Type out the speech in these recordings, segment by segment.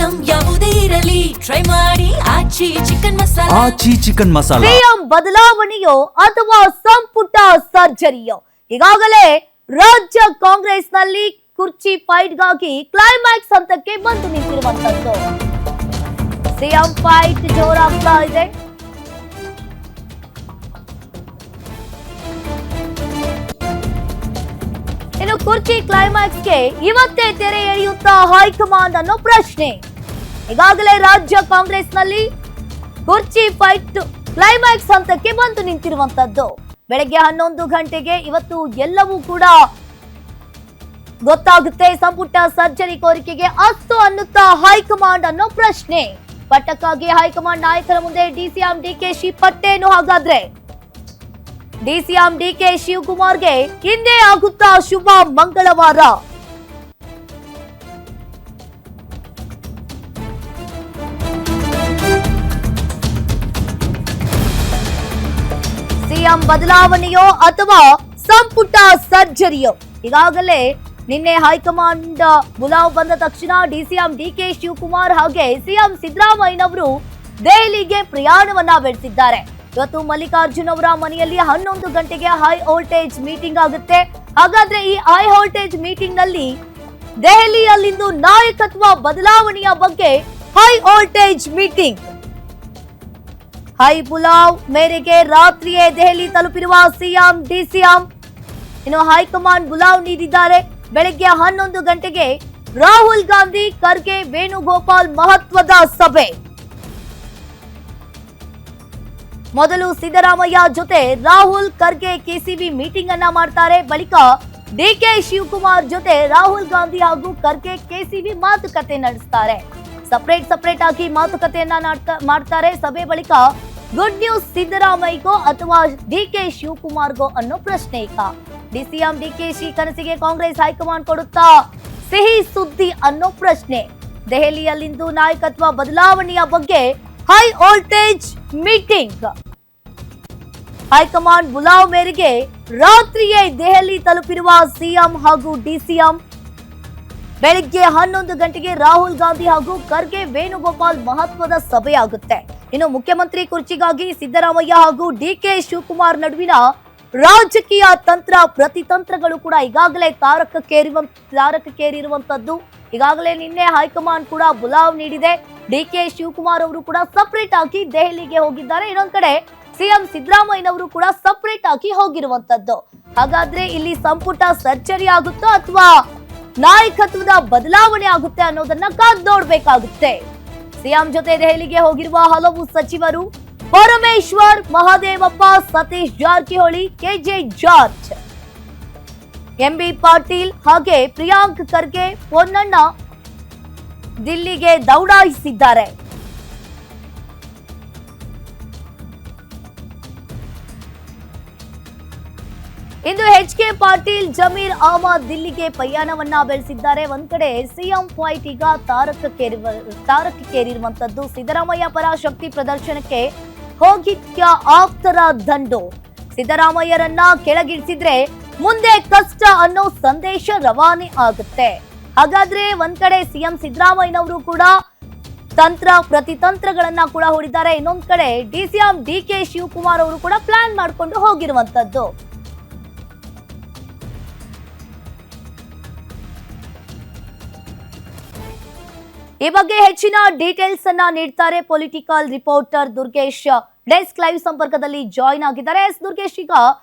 Item ಯಾವುದೇ ಇರಲಿ try ಮಾಡಿ ಆಚಿ ಚಿಕನ್ ಮಸಾಲಾ. ಆಚಿ ಚಿಕನ್ ಮಸಾಲಾ. ಸಿಎಂ ಬದಲಾವಣೆಯೋ ಅಥವಾ ಸಂಪುಟ ಸರ್ಜರಿಯೋ? ಈಗಾಗಲೇ ರಾಜ್ಯ ಕಾಂಗ್ರೆಸ್ನಲ್ಲಿ ಕುರ್ಚಿ ಫೈಟ್ಗಾಗಿ ಕ್ಲೈಮ್ಯಾಕ್ಸ್ ಹಂತಕ್ಕೆ ಬಂದು ನಿಂತಿರುವಂತದ್ದು. ಸಿಎಂ ಫೈಟ್ ಜೋರಾಗ್ತಾ ಇದೆ. ಇನ್ನು ಕುರ್ಚಿ ಕ್ಲೈಮ್ಯಾಕ್ಸ್ಗೆ ಇವತ್ತೇ ತೆರೆ ಎಳೆಯುತ್ತಾ ಹೈಕಮಾಂಡ್ ಅನ್ನೋ ಪ್ರಶ್ನೆ. ಈಗಾಗಲೇ ರಾಜ್ಯ ಕಾಂಗ್ರೆಸ್ನಲ್ಲಿ ಕುರ್ಚಿ ಫೈಟ್ ಕ್ಲೈಮ್ಯಾಕ್ಸ್ ಹಂತಕ್ಕೆ ಬಂದು ನಿಂತಿರುವಂತದ್ದು. ಬೆಳಗ್ಗೆ 11 ಗಂಟೆಗೆ ಇವತ್ತು ಎಲ್ಲವೂ ಕೂಡ ಗೊತ್ತಾಗುತ್ತೆ. ಸಂಪುಟ ಸರ್ಜರಿ ಕೋರಿಕೆಗೆ ಅಸ್ತು ಅನ್ನುತ್ತಾ ಹೈಕಮಾಂಡ್ ಅನ್ನೋ ಪ್ರಶ್ನೆ. ಪಟ್ಟಕ್ಕಾಗಿ ಹೈಕಮಾಂಡ್ ನಾಯಕರ ಮುಂದೆ ಡಿಸಿಎಂ ಡಿಕೆಶಿ ಪಟ್ಟೇನು? ಹಾಗಾದ್ರೆ ಡಿಸಿಎಂ ಡಿಕೆ ಶಿವಕುಮಾರ್ಗೆ ಹಿಂದೆ ಆಗುತ್ತಾ ಶುಭ ಮಂಗಳವಾರ? ಸಿಎಂ ಬದಲಾವಣೆಯೋ ಅಥವಾ ಸಂಪುಟ ಸರ್ಜರಿಯೋ? ಈಗಾಗಲೇ ನಿನ್ನೆ ಹೈಕಮಾಂಡ್ ಬುಲಾವ್ ಬಂದ ತಕ್ಷಣ ಡಿಸಿಎಂ ಡಿಕೆ ಶಿವಕುಮಾರ್ ಹಾಗೆ ಸಿಎಂ ಸಿದ್ದರಾಮಯ್ಯನವರು ದೆಹಲಿಗೆ ಪ್ರಯಾಣವನ್ನ ಬೆಳೆಸಿದ್ದಾರೆ. ಇವತ್ತು ಮಲ್ಲಿಕಾರ್ಜುನ್ ಅವರ ಮನೆಯಲ್ಲಿ 11 ಗಂಟೆಗೆ ಹೈ ವೋಲ್ಟೇಜ್ ಮೀಟಿಂಗ್ ಆಗುತ್ತೆ. ಹಾಗಾದ್ರೆ ಈ ಹೈ ವೋಲ್ಟೇಜ್ ಮೀಟಿಂಗ್ ನಲ್ಲಿ ದೆಹಲಿಯಲ್ಲಿಂದು ನಾಯಕತ್ವ ಬದಲಾವಣೆಯ ಬಗ್ಗೆ ಹೈ ವೋಲ್ಟೇಜ್ ಮೀಟಿಂಗ್. ಹೈ ಬುಲಾವ್ ಮೇರೆಗೆ ರಾತ್ರಿಯೇ ದೆಹಲಿ ತಲುಪಿರುವ ಸಿಎಂ ಡಿಸಿಎಂ. ಇನ್ನು ಹೈಕಮಾಂಡ್ ಬುಲಾವ್ ನೀಡಿದ್ದಾರೆ. ಬೆಳಗ್ಗೆ 11 ಗಂಟೆಗೆ ರಾಹುಲ್ ಗಾಂಧಿ, ಖರ್ಗೆ, ವೇಣುಗೋಪಾಲ್ ಮಹತ್ವದ ಸಭೆ. ಮೊದಲು ಸಿದ್ದರಾಮಯ್ಯ ಜೊತೆ ರಾಹುಲ್, ಖರ್ಗೆ, ಕೆಸಿವಿ ಮೀಟಿಂಗ್ ಅನ್ನ ಮಾಡ್ತಾರೆ. ಬಳಿಕ ಡಿಕೆ ಶಿವಕುಮಾರ್ ಜೊತೆ ರಾಹುಲ್ ಗಾಂಧಿ ಹಾಗೂ ಖರ್ಗೆ, ಕೆಸಿವಿ ಮಾತುಕತೆ ನಡೆಸ್ತಾರೆ. ಸಪರೇಟ್ ಆಗಿ ಮಾತುಕತೆಯನ್ನ ಮಾಡ್ತಾರೆ. ಸಭೆ ಬಳಿಕ ಗುಡ್ ನ್ಯೂಸ್ ಸಿದ್ದರಾಮಯ್ಯಗೋ ಅಥವಾ ಡಿಕೆ ಶಿವಕುಮಾರ್ಗೋ ಅನ್ನೋ ಪ್ರಶ್ನೆ. ಈಗ ಡಿಸಿಎಂ ಡಿಕೆಶಿ ಕನಸಿಗೆ ಕಾಂಗ್ರೆಸ್ ಹೈಕಮಾಂಡ್ ಕೊಡುತ್ತಾ ಸಿಹಿ ಸುದ್ದಿ ಅನ್ನೋ ಪ್ರಶ್ನೆ. ದೆಹಲಿಯಲ್ಲಿಂದು ನಾಯಕತ್ವ ಬದಲಾವಣೆಯ ಬಗ್ಗೆ ಹೈ ವೋಲ್ಟೇಜ್ ಮೀಟಿಂಗ್. ಹೈಕಮಾಂಡ್ ಬುಲಾವ್ ಮೇರೆಗೆ ರಾತ್ರಿಯೇ ದೆಹಲಿ ತಲುಪಿರುವ ಸಿಎಂ ಹಾಗೂ ಡಿಸಿಎಂ. ಬೆಳಿಗ್ಗೆ 11 ಗಂಟೆಗೆ ರಾಹುಲ್ ಗಾಂಧಿ ಹಾಗೂ ಖರ್ಗೆ, ವೇಣುಗೋಪಾಲ್ ಮಹತ್ವದ ಸಭೆಯಾಗುತ್ತೆ. ಇನ್ನು ಮುಖ್ಯಮಂತ್ರಿ ಕುರ್ಚಿಗಾಗಿ ಸಿದ್ದರಾಮಯ್ಯ ಹಾಗೂ ಡಿಕೆ ಶಿವಕುಮಾರ್ ನಡುವಿನ ರಾಜಕೀಯ ತಂತ್ರ ಪ್ರತಿತಂತ್ರಗಳು ಕೂಡ ಈಗಾಗಲೇ ತಾರಕಕ್ಕೇರಿರುವಂತದ್ದು. ಈಗಾಗಲೇ ನಿನ್ನೆ ಹೈಕಮಾಂಡ್ ಕೂಡ ಬುಲಾವ್ ನೀಡಿದೆ. ಡಿಕೆ ಶಿವಕುಮಾರ್ ಅವರು ಕೂಡ ಸಪರೇಟ್ ಆಗಿ ದೆಹಲಿಗೆ ಹೋಗಿದ್ದಾರೆ. ಇನ್ನೊಂದ್ ಕಡೆ ಸಿಎಂ ಸಿದ್ದರಾಮಯ್ಯನವರು ಕೂಡ ಸಪರೇಟ್ ಆಗಿ ಹೋಗಿರುವಂತದ್ದು. ಹಾಗಾದ್ರೆ ಇಲ್ಲಿ ಸಂಪುಟ ಸರ್ಜರಿ ಆಗುತ್ತೋ ಅಥವಾ ನಾಯಕತ್ವದ ಬದಲಾವಣೆ ಆಗುತ್ತೆ ಅನ್ನೋದನ್ನ ಕಾದ್ ನೋಡ್ಬೇಕಾಗುತ್ತೆ. ಸಿಎಂ ಜೊತೆ ದೆಹಲಿಗೆ ಹೋಗಿರುವ ಹಲವು ಸಚಿವರು Parameshwar, Mahadevappa, Satish Jarkiholi, KJ George, MB Patil ಹಾಗೆ ಪ್ರಿಯಾಂಕ್ ಖರ್ಗೆ, ಪೊನ್ನಣ್ಣ ದಿಲ್ಲಿಗೆ ದೌಡಾಯಿಸಿದ್ದಾರೆ. ಇಂದು ಎಚ್.ಕೆ. ಪಾಟೀಲ್, ಜಮೀರ್ ಅಹಮದ್ ದಿಲ್ಲಿಗೆ ಪಯಣವನ್ನ ಬೆಳೆಸಿದ್ದಾರೆ. ಒಂದ್ ಕಡೆ ಸಿಎಂ ಫೈಟ್ ಈಗ ತಾರಕಕ್ಕೇರಿರುವಂತದ್ದು. ಸಿದ್ದರಾಮಯ್ಯ ಪರ ಶಕ್ತಿ ಪ್ರದರ್ಶನಕ್ಕೆ ಹೋಗಿದ್ಯ ಆಪ್ತರ ದಂಡು. ಸಿದ್ದರಾಮಯ್ಯರನ್ನ ಕೆಳಗಿಳಿಸಿದ್ರೆ ಮುಂದೆ ಕಷ್ಟ ಅನ್ನೋ ಸಂದೇಶ ರವಾನೆ ಆಗುತ್ತೆ. ಹಾಗಾದ್ರೆ ಒಂದ್ ಕಡೆ ಸಿಎಂ ಸಿದ್ದರಾಮಯ್ಯನವರು ಕೂಡ ತಂತ್ರ ಪ್ರತಿತಂತ್ರಗಳನ್ನ ಕೂಡ ಹೂಡಿದ್ದಾರೆ. ಇನ್ನೊಂದ್ ಕಡೆ ಡಿಸಿಎಂ ಡಿಕೆ ಶಿವಕುಮಾರ್ ಅವರು ಕೂಡ ಪ್ಲಾನ್ ಮಾಡ್ಕೊಂಡು ಹೋಗಿರುವಂತದ್ದು. ಈ ಬಗ್ಗೆ ಹೆಚ್ಚಿನ ಡೀಟೇಲ್ಸ್ ಅನ್ನ ನೀಡ್ತಾರೆ political reporter Durgesh. Desk live ಸಂಪರ್ಕದಲ್ಲಿ ಜಾಯಿನ್ ಆಗಿದ್ದಾರೆ. ದುರ್ಗೇಶ್, ಈಗ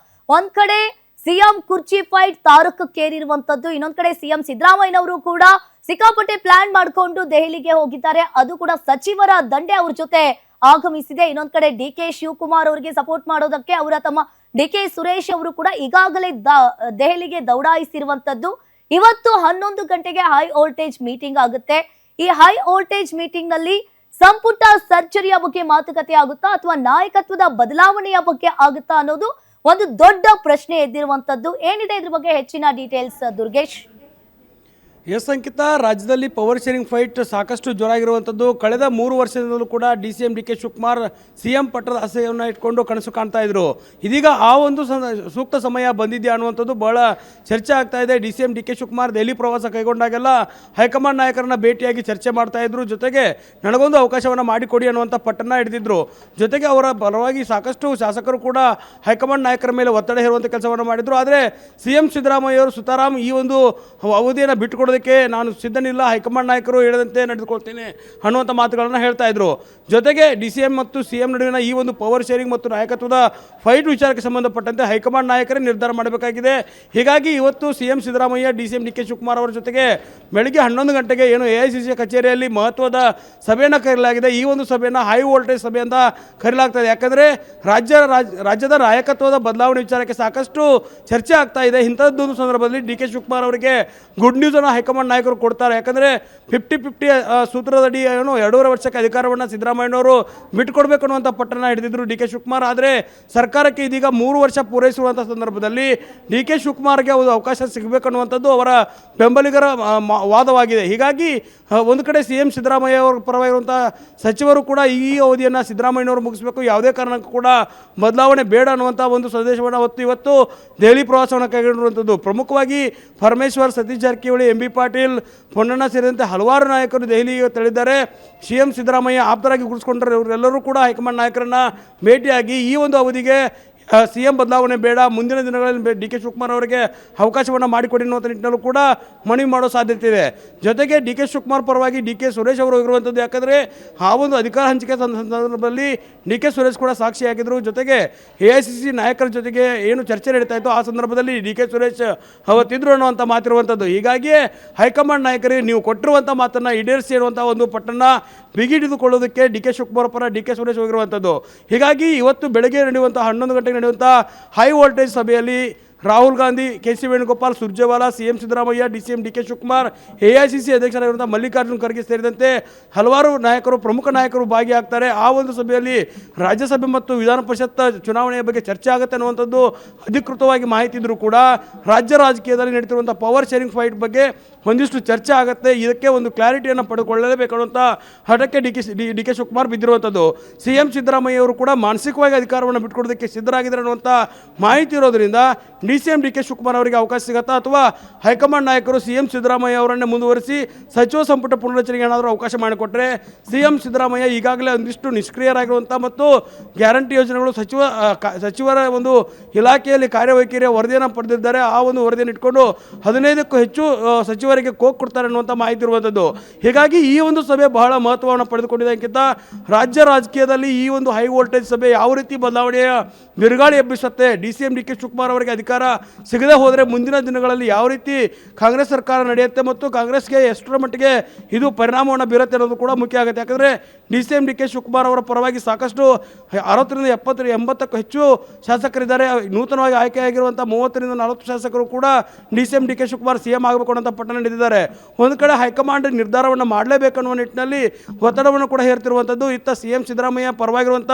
ಒಂದ್ ಕಡೆ ಸಿಎಂ ಕುರ್ಚಿ ಫೈಟ್ ತಾರಕಕ್ಕೇರಿರುವಂತದ್ದು, ಇನ್ನೊಂದ್ ಕಡೆ ಸಿಎಂ ಸಿದ್ದರಾಮಯ್ಯನವರು ಕೂಡ ಸಿಕ್ಕಾಪಟ್ಟೆ ಪ್ಲಾನ್ ಮಾಡ್ಕೊಂಡು ದೆಹಲಿಗೆ ಹೋಗಿದ್ದಾರೆ. ಅದು ಕೂಡ ಸಚಿವರ ದಂಡೆ ಅವ್ರ ಜೊತೆ ಆಗಮಿಸಿದೆ. ಇನ್ನೊಂದ್ ಕಡೆ ಡಿಕೆ ಶಿವಕುಮಾರ್ ಅವರಿಗೆ ಸಪೋರ್ಟ್ ಮಾಡೋದಕ್ಕೆ ಅವರ ತಮ್ಮ ಡಿಕೆ ಸುರೇಶ್ ಅವರು ಕೂಡ ಈಗಾಗಲೇ ದೆಹಲಿಗೆ ದೌಡಾಯಿಸಿರುವಂತದ್ದು. ಇವತ್ತು 11 ಗಂಟೆಗೆ ಹೈ ವೋಲ್ಟೇಜ್ ಮೀಟಿಂಗ್ ಆಗುತ್ತೆ. ಈ ಹೈ ವೋಲ್ಟೇಜ್ ಮೀಟಿಂಗ್ ನಲ್ಲಿ ಸಂಪುಟ ಸರ್ಜರಿಯ ಬಗ್ಗೆ ಮಾತುಕತೆ ಆಗುತ್ತಾ ಅಥವಾ ನಾಯಕತ್ವದ ಬದಲಾವಣೆಯ ಬಗ್ಗೆ ಆಗುತ್ತಾ ಅನ್ನೋದು ಒಂದು ದೊಡ್ಡ ಪ್ರಶ್ನೆ ಎದ್ದಿರುವಂತದ್ದು. ಏನಿದೆ ಇದ್ರ ಬಗ್ಗೆ ಹೆಚ್ಚಿನ ಡೀಟೇಲ್ಸ್ ದುರ್ಗೇಶ್? ಎಸ್ ಅಂಕಿತ, ರಾಜ್ಯದಲ್ಲಿ ಪವರ್ ಶೇರಿಂಗ್ ಫೈಟ್ ಸಾಕಷ್ಟು ಜೋರಾಗಿರುವಂಥದ್ದು. ಕಳೆದ 3 ವರ್ಷದಿಂದಲೂ ಕೂಡ DCM DK ಶಿವಕುಮಾರ್ CM ಪಟ್ಟದ ಆಸೆಯನ್ನು ಇಟ್ಕೊಂಡು ಕನಸು ಕಾಣ್ತಾ ಇದ್ರು. ಇದೀಗ ಆ ಒಂದು ಸೂಕ್ತ ಸಮಯ ಬಂದಿದೆಯಾ ಅನ್ನುವಂಥದ್ದು ಬಹಳ ಚರ್ಚೆ ಆಗ್ತಾ ಇದೆ. DCM DK ಶಿವಕುಮಾರ್ ದೆಹಲಿ ಪ್ರವಾಸ ಕೈಗೊಂಡಾಗೆಲ್ಲ ಹೈಕಮಾಂಡ್ ನಾಯಕರನ್ನ ಭೇಟಿಯಾಗಿ ಚರ್ಚೆ ಮಾಡ್ತಾ ಇದ್ರು. ಜೊತೆಗೆ ನನಗೊಂದು ಅವಕಾಶವನ್ನು ಮಾಡಿಕೊಡಿ ಅನ್ನುವಂಥ ಪಟ್ಟನ್ನ ಹಿಡಿದಿದ್ರು. ಜೊತೆಗೆ ಅವರ ಪರವಾಗಿ ಸಾಕಷ್ಟು ಶಾಸಕರು ಕೂಡ ಹೈಕಮಾಂಡ್ ನಾಯಕರ ಮೇಲೆ ಒತ್ತಡ ಹೇರುವಂಥ ಕೆಲಸವನ್ನು ಮಾಡಿದ್ರು. ಆದರೆ CM ಸಿದ್ದರಾಮಯ್ಯ ಅವರು ಸುತಾರಾಮ್ ಈ ಒಂದು ಅವಧಿಯನ್ನು ಬಿಟ್ಟುಕೊಡೋದಕ್ಕೆ ನಾನು ಸಿದ್ಧನಿಲ್ಲ, ಹೈಕಮಾಂಡ್ ನಾಯಕರು ಹೇಳದಂತೆ ನಡೆದುಕೊಳ್ತೇನೆ ಅನ್ನುವಂಥ ಮಾತುಗಳನ್ನು ಹೇಳ್ತಾ ಇದ್ರು. ಜೊತೆಗೆ DCM ಮತ್ತು CM ನಡುವಿನ ಈ ಒಂದು ಪವರ್ ಶೇರಿಂಗ್ ಮತ್ತು ನಾಯಕತ್ವದ ಫೈಟ್ ವಿಚಾರಕ್ಕೆ ಸಂಬಂಧಪಟ್ಟಂತೆ ಹೈಕಮಾಂಡ್ ನಾಯಕರೇ ನಿರ್ಧಾರ ಮಾಡಬೇಕಾಗಿದೆ. ಹೀಗಾಗಿ ಇವತ್ತು CM Siddaramaiah DCM DK Shivakumar ಅವರ ಜೊತೆಗೆ ಬೆಳಗ್ಗೆ 11 ಗಂಟೆಗೆ ಏನು AICC ಕಚೇರಿಯಲ್ಲಿ ಮಹತ್ವದ ಸಭೆಯನ್ನು ಕರೆಯಲಾಗಿದೆ. ಈ ಒಂದು ಸಭೆಯನ್ನು ಹೈ ವೋಲ್ಟೇಜ್ ಸಭೆ ಅಂತ ಕರೆಯಲಾಗ್ತದೆ. ಯಾಕಂದರೆ ರಾಜ್ಯದ ನಾಯಕತ್ವದ ಬದಲಾವಣೆ ವಿಚಾರಕ್ಕೆ ಸಾಕಷ್ಟು ಚರ್ಚೆ ಆಗ್ತಾ ಇದೆ. ಇಂಥದ್ದೊಂದು ಸಂದರ್ಭದಲ್ಲಿ DK ಶಿವಕುಮಾರ್ ಅವರಿಗೆ ಗುಡ್ ನ್ಯೂಸನ್ನು ಹೈಕಮಾಂಡ್ ನಾಯಕರು ಕೊಡ್ತಾರೆ. ಯಾಕಂದರೆ 50-50 ಸೂತ್ರದಡಿ ಏನು 2.5 ವರ್ಷಕ್ಕೆ ಅಧಿಕಾರವನ್ನು ಸಿದ್ದರಾಮಯ್ಯನವರು ಬಿಟ್ಟುಕೊಡ್ಬೇಕು ಅನ್ನುವಂಥ ಪಟ್ಟಣ ಹಿಡಿದಿದ್ರು DK ಶಿವಕುಮಾರ್. ಆದರೆ ಸರ್ಕಾರಕ್ಕೆ ಇದೀಗ 3 ವರ್ಷ ಪೂರೈಸುವಂಥ ಸಂದರ್ಭದಲ್ಲಿ DK ಶಿವಕುಮಾರ್ಗೆ ಒಂದು ಅವಕಾಶ ಸಿಗಬೇಕು ಅನ್ನುವಂಥದ್ದು ಅವರ ಬೆಂಬಲಿಗರ ವಾದವಾಗಿದೆ. ಹೀಗಾಗಿ ಒಂದು ಕಡೆ CM ಸಿದ್ದರಾಮಯ್ಯ ಅವರ ಪರವಾಗಿರುವಂಥ ಸಚಿವರು ಕೂಡ ಈ ಅವಧಿಯನ್ನು ಸಿದ್ದರಾಮಯ್ಯನವರು ಮುಗಿಸಬೇಕು, ಯಾವುದೇ ಕಾರಣಕ್ಕೂ ಕೂಡ ಬದಲಾವಣೆ ಬೇಡ ಅನ್ನುವಂಥ ಒಂದು ಸಂದೇಶವನ್ನು ಇವತ್ತು ದೆಹಲಿ ಪ್ರವಾಸವನ್ನು ಕೈಗೊಂಡಿರುವಂಥದ್ದು. ಪ್ರಮುಖವಾಗಿ ಪರಮೇಶ್ವರ್, ಸತೀಶ್ ಜಾರಕಿಹೊಳಿ, MB ಪಾಟೀಲ್, ಪೊನ್ನಣ್ಣ ಸೇರಿದಂತೆ ಹಲವಾರು ನಾಯಕರು ದೆಹಲಿಗೆ ತೆರಳಿದ್ದಾರೆ. CM ಸಿದ್ದರಾಮಯ್ಯ ಆಪ್ತರಾಗಿ ಗುರುತಿಸಿಕೊಂಡರೆ ಇವರೆಲ್ಲರೂ ಕೂಡ ಹೈಕಮಾಂಡ್ ನಾಯಕರನ್ನು ಭೇಟಿಯಾಗಿ ಈ ಒಂದು ಅವಧಿಗೆ CM ಬದಲಾವಣೆ ಬೇಡ, ಮುಂದಿನ ದಿನಗಳಲ್ಲಿ DK ಶಿವಕುಮಾರ್ ಅವರಿಗೆ ಅವಕಾಶವನ್ನು ಮಾಡಿಕೊಡಿ ಅನ್ನುವಂಥ ನಿಟ್ಟಿನಲ್ಲೂ ಕೂಡ ಮನವಿ ಮಾಡೋ ಸಾಧ್ಯತೆ ಇದೆ. ಜೊತೆಗೆ DK ಶಿವಕುಮಾರ್ ಪರವಾಗಿ DK ಸುರೇಶ್ ಅವರು ಇರುವಂಥದ್ದು. ಯಾಕಂದರೆ ಆ ಒಂದು ಅಧಿಕಾರ ಹಂಚಿಕೆ ಸಂದರ್ಭದಲ್ಲಿ DK ಸುರೇಶ್ ಕೂಡ ಸಾಕ್ಷಿಯಾಗಿದ್ದರು. ಜೊತೆಗೆ AICC ನಾಯಕರ ಜೊತೆಗೆ ಏನು ಚರ್ಚೆ ನಡೀತಾ ಇತ್ತು ಆ ಸಂದರ್ಭದಲ್ಲಿ DK ಸುರೇಶ್ ಅವತ್ತಿದ್ರು ಅನ್ನುವಂಥ ಮಾತಿರುವಂಥದ್ದು. ಹೀಗಾಗಿ ಹೈಕಮಾಂಡ್ ನಾಯಕರಿಗೆ ನೀವು ಕೊಟ್ಟಿರುವಂಥ ಮಾತನ್ನು ಈಡೇರಿಸಿ ಅನ್ನುವಂಥ ಒಂದು ಪಟ್ಟನ್ನು ಬಿಗಿಡಿದುಕೊಳ್ಳೋದಕ್ಕೆ DK ಶಿವಕುಮಾರ್ ಪರ DK ಸುರೇಶ್ ಹೋಗಿರುವಂಥದ್ದು. ಹೀಗಾಗಿ ಇವತ್ತು ಬೆಳಗ್ಗೆ ನಡೆಯುವಂಥ 11 ಗಂಟೆಗೆ ನಡೆಯುವಂಥ ಹೈ ವೋಲ್ಟೇಜ್ ಸಭೆಯಲ್ಲಿ Rahul Gandhi, KC Venugopal, Surjewala, CM Siddaramaiah, DCM DK Shivakumar, AICC ಅಧ್ಯಕ್ಷರಾಗಿರುವಂಥ Mallikarjun Kharge ಸೇರಿದಂತೆ ಹಲವಾರು ನಾಯಕರು, ಪ್ರಮುಖ ನಾಯಕರು ಭಾಗಿಯಾಗ್ತಾರೆ. ಆ ಒಂದು ಸಭೆಯಲ್ಲಿ ರಾಜ್ಯಸಭೆ ಮತ್ತು ವಿಧಾನ ಪರಿಷತ್ ಚುನಾವಣೆಯ ಬಗ್ಗೆ ಚರ್ಚೆ ಆಗುತ್ತೆ ಅನ್ನುವಂಥದ್ದು ಅಧಿಕೃತವಾಗಿ ಮಾಹಿತಿ ಇದ್ದರೂ ಕೂಡ ರಾಜ್ಯ ರಾಜಕೀಯದಲ್ಲಿ ನಡೀತಿರುವಂಥ ಪವರ್ ಶೇರಿಂಗ್ ಫೈಟ್ ಬಗ್ಗೆ ಒಂದಿಷ್ಟು ಚರ್ಚೆ ಆಗುತ್ತೆ. ಇದಕ್ಕೆ ಒಂದು ಕ್ಲಾರಿಟಿಯನ್ನು ಪಡೆದುಕೊಳ್ಳಲೇಬೇಕು ಅನ್ನುವಂಥ ಹಠಕ್ಕೆ DK ಶಿವಕುಮಾರ್ ಬಿದ್ದಿರುವಂಥದ್ದು. CM ಸಿದ್ದರಾಮಯ್ಯ ಅವರು ಕೂಡ ಮಾನಸಿಕವಾಗಿ ಅಧಿಕಾರವನ್ನು ಬಿಟ್ಟುಕೊಡೋದಕ್ಕೆ ಸಿದ್ಧರಾಗಿದ್ದಾರೆ ಅನ್ನುವಂಥ ಮಾಹಿತಿ ಇರೋದರಿಂದ DCM DK ಶಿವಕುಮಾರ್ ಅವರಿಗೆ ಅವಕಾಶ ಸಿಗುತ್ತಾ ಅಥವಾ ಹೈಕಮಾಂಡ್ ನಾಯಕರು CM ಸಿದ್ದರಾಮಯ್ಯ ಅವರನ್ನೇ ಮುಂದುವರಿಸಿ ಸಚಿವ ಸಂಪುಟ ಪುನರಚನೆಗೆ ಏನಾದರೂ ಅವಕಾಶ ಮಾಡಿಕೊಟ್ರೆ CM ಸಿದ್ದರಾಮಯ್ಯ ಈಗಾಗಲೇ ಒಂದಿಷ್ಟು ನಿಷ್ಕ್ರಿಯರಾಗಿರುವಂಥ ಮತ್ತು ಗ್ಯಾರಂಟಿ ಯೋಜನೆಗಳು ಸಚಿವರ ಒಂದು ಇಲಾಖೆಯಲ್ಲಿ ಕಾರ್ಯವೈಖರಿಯ ವರದಿಯನ್ನು ಪಡೆದಿದ್ದಾರೆ. ಆ ಒಂದು ವರದಿಯನ್ನು ಇಟ್ಕೊಂಡು 15ಕ್ಕೂ ಹೆಚ್ಚು ಸಚಿವರಿಗೆ ಕೋಕ್ ಕೊಡ್ತಾರೆ ಅನ್ನುವಂಥ ಮಾಹಿತಿ ಇರುವಂಥದ್ದು. ಹೀಗಾಗಿ ಈ ಒಂದು ಸಭೆ ಬಹಳ ಮಹತ್ವವನ್ನು ಪಡೆದುಕೊಂಡಿದ್ದಕ್ಕಿಂತ ರಾಜ್ಯ ರಾಜಕೀಯದಲ್ಲಿ ಈ ಒಂದು ಹೈ ವೋಲ್ಟೇಜ್ ಸಭೆ ಯಾವ ರೀತಿ ಬದಲಾವಣೆಯ ಬಿರುಗಾಳಿ ಎಬ್ಬಿಸುತ್ತೆ, DCM DK ಶಿವಕುಮಾರ್ ಅವರಿಗೆ ಅಧಿಕಾರ ಸಿಗದೆ ಹೋದರೆ ಮುಂದಿನ ದಿನಗಳಲ್ಲಿ ಯಾವ ರೀತಿ ಕಾಂಗ್ರೆಸ್ ಸರ್ಕಾರ ನಡೆಯುತ್ತೆ ಮತ್ತು ಕಾಂಗ್ರೆಸ್ಗೆ ಎಷ್ಟರ ಮಟ್ಟಿಗೆ ಇದು ಪರಿಣಾಮವನ್ನು ಬೀರುತ್ತೆ ಅನ್ನೋದು ಕೂಡ ಮುಖ್ಯ ಆಗುತ್ತೆ. ಯಾಕಂದರೆ DCM DK ಶಿವಕುಮಾರ್ ಅವರ ಪರವಾಗಿ ಸಾಕಷ್ಟು 60ರಿಂದ 70-80ಕ್ಕೂ ಹೆಚ್ಚು ಶಾಸಕರಿದ್ದಾರೆ. ನೂತನವಾಗಿ ಆಯ್ಕೆಯಾಗಿರುವಂಥ 30-40 ಶಾಸಕರು ಕೂಡ DCM DK ಶಿವಕುಮಾರ್ CM ಆಗಬೇಕು ಅನ್ನೋಂಥ ಪಟ್ಟಣ ನಡೆದಿದ್ದಾರೆ. ಒಂದು ಕಡೆ ಹೈಕಮಾಂಡ್ ನಿರ್ಧಾರವನ್ನು ಮಾಡಲೇಬೇಕನ್ನುವ ನಿಟ್ಟಿನಲ್ಲಿ ಒತ್ತಡವನ್ನು ಕೂಡ ಹೇರ್ತಿರುವಂಥದ್ದು. ಇತ್ತ CM ಸಿದ್ದರಾಮಯ್ಯ ಪರವಾಗಿರುವಂಥ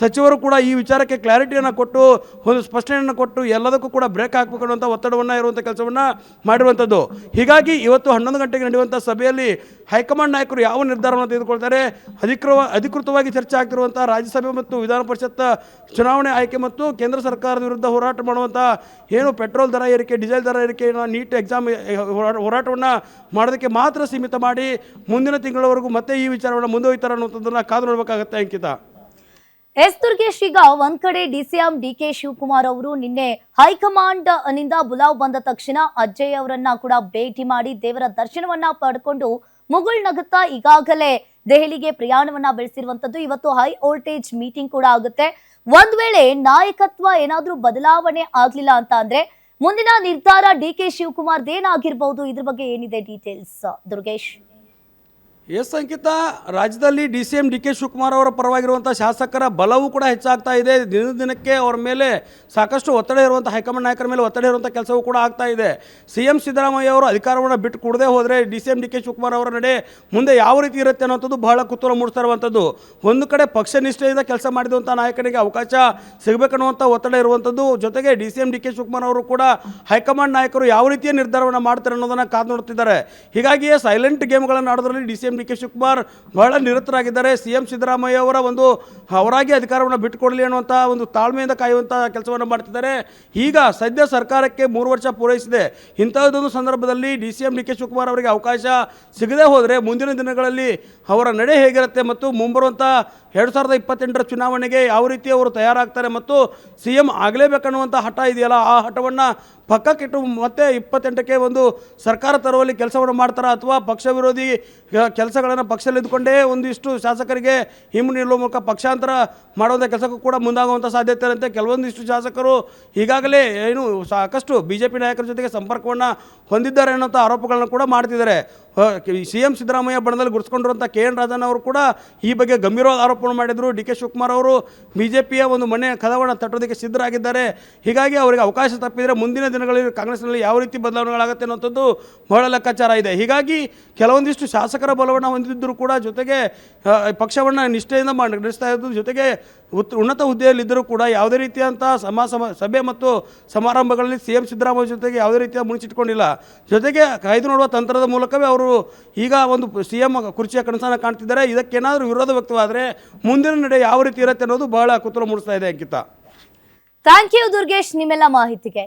ಸಚಿವರು ಕೂಡ ಈ ವಿಚಾರಕ್ಕೆ ಕ್ಲಾರಿಟಿಯನ್ನು ಕೊಟ್ಟು ಒಂದು ಸ್ಪಷ್ಟನೆಯನ್ನು ಕೊಟ್ಟು ಎಲ್ಲದಕ್ಕೂ ಕೂಡ ಬ್ರೇಕ್ ಹಾಕಬೇಕು ಅನ್ನುವಂಥ ಒತ್ತಡವನ್ನು ಇರುವಂಥ ಕೆಲಸವನ್ನು ಮಾಡಿರುವಂಥದ್ದು. ಹೀಗಾಗಿ ಇವತ್ತು 11 ಗಂಟೆಗೆ ನಡೆಯುವಂಥ ಸಭೆಯಲ್ಲಿ ಹೈಕಮಾಂಡ್ ನಾಯಕರು ಯಾವ ನಿರ್ಧಾರವನ್ನು ತೆಗೆದುಕೊಳ್ತಾರೆ, ಅಧಿಕೃತವಾಗಿ ಚರ್ಚೆ ಆಗ್ತಿರುವಂಥ ರಾಜ್ಯಸಭೆ ಮತ್ತು ವಿಧಾನ ಪರಿಷತ್ ಚುನಾವಣೆ ಆಯ್ಕೆ ಮತ್ತು ಕೇಂದ್ರ ಸರ್ಕಾರದ ವಿರುದ್ಧ ಹೋರಾಟ ಮಾಡುವಂಥ ಏನು ಪೆಟ್ರೋಲ್ ದರ ಏರಿಕೆ, ಡೀಸೆಲ್ ದರ ಏರಿಕೆ, ನೀಟ್ ಎಕ್ಸಾಮ್ ಹೋರಾಟವನ್ನು ಮಾಡೋದಕ್ಕೆ ಮಾತ್ರ ಸೀಮಿತ ಮಾಡಿ ಮುಂದಿನ ತಿಂಗಳವರೆಗೂ ಮತ್ತೆ ಈ ವಿಚಾರವನ್ನು ಮುಂದುವರಿತಾರೆ ಅನ್ನುವಂಥದ್ದನ್ನು ಕಾದು ನೋಡಬೇಕಾಗುತ್ತೆ ಅಂಕಿತ. ದುರ್ಗೇಶ್, ಈಗ ಒಂದ್ ಕಡೆ DCM DK ಶಿವಕುಮಾರ್ ಅವರು ನಿನ್ನೆ ಹೈಕಮಾಂಡ್ ನಿಂದ ಬುಲಾವ್ ಬಂದ ತಕ್ಷಣ ಅಜಯ್ ಅವರನ್ನ ಕೂಡ ಭೇಟಿ ಮಾಡಿ ದೇವರ ದರ್ಶನವನ್ನ ಪಡ್ಕೊಂಡು ಮುಗುಳ್ನಗುತ್ತಾ ಈಗಾಗಲೇ ದೆಹಲಿಗೆ ಪ್ರಯಾಣವನ್ನ ಬೆಳೆಸಿರುವಂತದ್ದು. ಇವತ್ತು ಹೈ ವೋಲ್ಟೇಜ್ ಮೀಟಿಂಗ್ ಕೂಡ ಆಗುತ್ತೆ. ಒಂದ್ ವೇಳೆ ನಾಯಕತ್ವ ಏನಾದ್ರೂ ಬದಲಾವಣೆ ಆಗ್ಲಿಲ್ಲ ಅಂತ ಅಂದ್ರೆ ಮುಂದಿನ ನಿರ್ಧಾರ DK ಶಿವಕುಮಾರ್ ಏನಾಗಿರ್ಬಹುದು, ಇದ್ರ ಬಗ್ಗೆ ಏನಿದೆ ಡೀಟೇಲ್ಸ್ ದುರ್ಗೇಶ್? ಎಸ್ ಅಂಕಿತ, ರಾಜ್ಯದಲ್ಲಿ DCM DK ಶಿವಕುಮಾರ್ ಅವರ ಪರವಾಗಿರುವಂಥ ಶಾಸಕರ ಬಲವೂ ಕೂಡ ಹೆಚ್ಚಾಗ್ತಾ ಇದೆ. ದಿನ ದಿನಕ್ಕೆ ಅವರ ಮೇಲೆ ಸಾಕಷ್ಟು ಒತ್ತಡ ಇರುವಂಥ ಹೈಕಮಾಂಡ್ ನಾಯಕರ ಮೇಲೆ ಒತ್ತಡ ಇರುವಂಥ ಕೆಲಸವೂ ಕೂಡ ಆಗ್ತಾ ಇದೆ. CM ಸಿದ್ದರಾಮಯ್ಯ ಅವರು ಅಧಿಕಾರವನ್ನು ಬಿಟ್ಟು ಕೊಡದೇ ಹೋದರೆ DCM DK ಶಿವಕುಮಾರ್ ಅವರ ನಡೆ ಮುಂದೆ ಯಾವ ರೀತಿ ಇರುತ್ತೆ ಅನ್ನೋಂಥದ್ದು ಬಹಳ ಕುತೂಹಲ ಮೂಡಿಸ್ತಾ ಇರುವಂಥದ್ದು. ಒಂದು ಕಡೆ ಪಕ್ಷ ನಿಷ್ಠೆಯಿಂದ ಕೆಲಸ ಮಾಡಿದಂಥ ನಾಯಕನಿಗೆ ಅವಕಾಶ ಸಿಗಬೇಕನ್ನುವಂಥ ಒತ್ತಡ ಇರುವಂಥದ್ದು. ಜೊತೆಗೆ DCM DK ಶಿವಕುಮಾರ್ ಅವರು ಕೂಡ ಹೈಕಮಾಂಡ್ ನಾಯಕರು ಯಾವ ರೀತಿಯ ನಿರ್ಧಾರವನ್ನು ಮಾಡ್ತಾರೆ ಅನ್ನೋದನ್ನು ಕಾದು ನೋಡ್ತಿದ್ದಾರೆ. ಹೀಗಾಗಿಯೇ ಸೈಲೆಂಟ್ ಗೇಮ್ಗಳನ್ನು ಆಡೋದ್ರಲ್ಲಿ DCM DK ಶಿವಕುಮಾರ್ ಬಹಳ ನಿರತರಾಗಿದ್ದಾರೆ. CM ಸಿದ್ದರಾಮಯ್ಯ ಅವರ ಅವರಾಗಿ ಅಧಿಕಾರವನ್ನು ಬಿಟ್ಟುಕೊಡಲಿ ಅನ್ನುವಂಥ ಒಂದು ತಾಳ್ಮೆಯಿಂದ ಕಾಯುವಂಥ ಕೆಲಸವನ್ನು ಮಾಡ್ತಿದ್ದಾರೆ. ಈಗ ಸದ್ಯ ಸರ್ಕಾರಕ್ಕೆ 3 ವರ್ಷ ಪೂರೈಸಿದೆ. ಇಂಥದ್ದೊಂದು ಸಂದರ್ಭದಲ್ಲಿ DCM DK ಶಿವಕುಮಾರ್ ಅವರಿಗೆ ಅವಕಾಶ ಸಿಗದೇ ಹೋದರೆ ಮುಂದಿನ ದಿನಗಳಲ್ಲಿ ಅವರ ನಡೆ ಹೇಗಿರುತ್ತೆ ಮತ್ತು ಮುಂಬರುವಂಥ 2028ರ ಚುನಾವಣೆಗೆ ಯಾವ ರೀತಿ ಅವರು ತಯಾರಾಗ್ತಾರೆ ಮತ್ತು CM ಆಗಲೇಬೇಕನ್ನುವಂಥ ಹಠ ಇದೆಯಲ್ಲ, ಆ ಹಠವನ್ನು ಪಕ್ಕಕ್ಕಿಟ್ಟು ಮತ್ತೆ 28ಕ್ಕೆ ಒಂದು ಸರ್ಕಾರ ತರುವಲ್ಲಿ ಕೆಲಸವನ್ನು ಮಾಡ್ತಾರಾ ಅಥವಾ ಪಕ್ಷ ವಿರೋಧಿ ಕೆಲಸಗಳನ್ನು ಪಕ್ಷದಲ್ಲಿ ಇದ್ದುಕೊಂಡೇ ಒಂದಿಷ್ಟು ಶಾಸಕರಿಗೆ ಹಿಮ್ಮು ನಿಲ್ಲುವ ಮೂಲಕ ಪಕ್ಷಾಂತರ ಮಾಡುವಂಥ ಕೆಲಸಕ್ಕೂ ಕೂಡ ಮುಂದಾಗುವಂಥ ಸಾಧ್ಯತೆ ಇರುತ್ತೆ. ಕೆಲವೊಂದಿಷ್ಟು ಶಾಸಕರು ಈಗಾಗಲೇ ಸಾಕಷ್ಟು BJP ನಾಯಕರ ಜೊತೆಗೆ ಸಂಪರ್ಕವನ್ನು ಹೊಂದಿದ್ದಾರೆ ಅನ್ನೋಂಥ ಆರೋಪಗಳನ್ನು ಕೂಡ ಮಾಡ್ತಿದ್ದಾರೆ. CM ಸಿದ್ದರಾಮಯ್ಯ ಬಣದಲ್ಲಿ ಗುರುಸ್ಕೊಂಡಿರುವಂಥ KN ರಾಜಣ್ಣ ಅವರು ಕೂಡ ಈ ಬಗ್ಗೆ ಗಂಭೀರವಾದ ಆರೋಪವನ್ನು ಮಾಡಿದರು. DK ಶಿವಕುಮಾರ್ ಅವರು BJPಯ ಒಂದು ಮನೆ ಕದವನ್ನು ತಟ್ಟೋದಕ್ಕೆ ಸಿದ್ಧರಾಗಿದ್ದಾರೆ. ಹೀಗಾಗಿ ಅವರಿಗೆ ಅವಕಾಶ ತಪ್ಪಿದರೆ ಮುಂದಿನ ದಿನಗಳಲ್ಲಿ ಕಾಂಗ್ರೆಸ್ನಲ್ಲಿ ಯಾವ ರೀತಿ ಬದಲಾವಣೆಗಳಾಗುತ್ತೆ ಅನ್ನೋಂಥದ್ದು ಬಹಳ ಲೆಕ್ಕಾಚಾರ ಇದೆ. ಹೀಗಾಗಿ ಕೆಲವೊಂದಿಷ್ಟು ಶಾಸಕರ ಬಲವನ್ನು ಹೊಂದಿದ್ದರೂ ಕೂಡ ಜೊತೆಗೆ ಪಕ್ಷವನ್ನು ನಿಷ್ಠೆಯಿಂದ ನಡೆಸ್ತಾ ಇದ್ದು ಜೊತೆಗೆ ಉನ್ನತ ಹುದ್ದೆಯಲ್ಲಿದ್ದರೂ ಕೂಡ ಯಾವುದೇ ರೀತಿಯಂಥ ಸಭೆ ಮತ್ತು ಸಮಾರಂಭಗಳಲ್ಲಿ CM ಸಿದ್ದರಾಮಯ್ಯ ಜೊತೆಗೆ ಯಾವುದೇ ರೀತಿಯ ಮುಣಿಸಿಟ್ಕೊಂಡಿಲ್ಲ. ಜೊತೆಗೆ ಕಾಯ್ದು ನೋಡುವ ತಂತ್ರದ ಮೂಲಕವೇ ಅವರು ಈಗ ಒಂದು CM ಕುರ್ಚಿಯ ಕನಸನ್ನು ಕಾಣ್ತಿದ್ದಾರೆ. ಇದಕ್ಕೇನಾದರೂ ವಿರೋಧ ವ್ಯಕ್ತವಾದರೆ ಮುಂದಿನ ನಡೆ ಯಾವ ರೀತಿ ಇರುತ್ತೆ ಅನ್ನೋದು ಬಹಳ ಕುತೂಹಲ ಮೂಡಿಸ್ತಾ ಇದೆ ಅಂಕಿತ. ಥ್ಯಾಂಕ್ ಯು ದುರ್ಗೇಶ್ ನಿಮ್ಮೆಲ್ಲ ಮಾಹಿತಿಗೆ.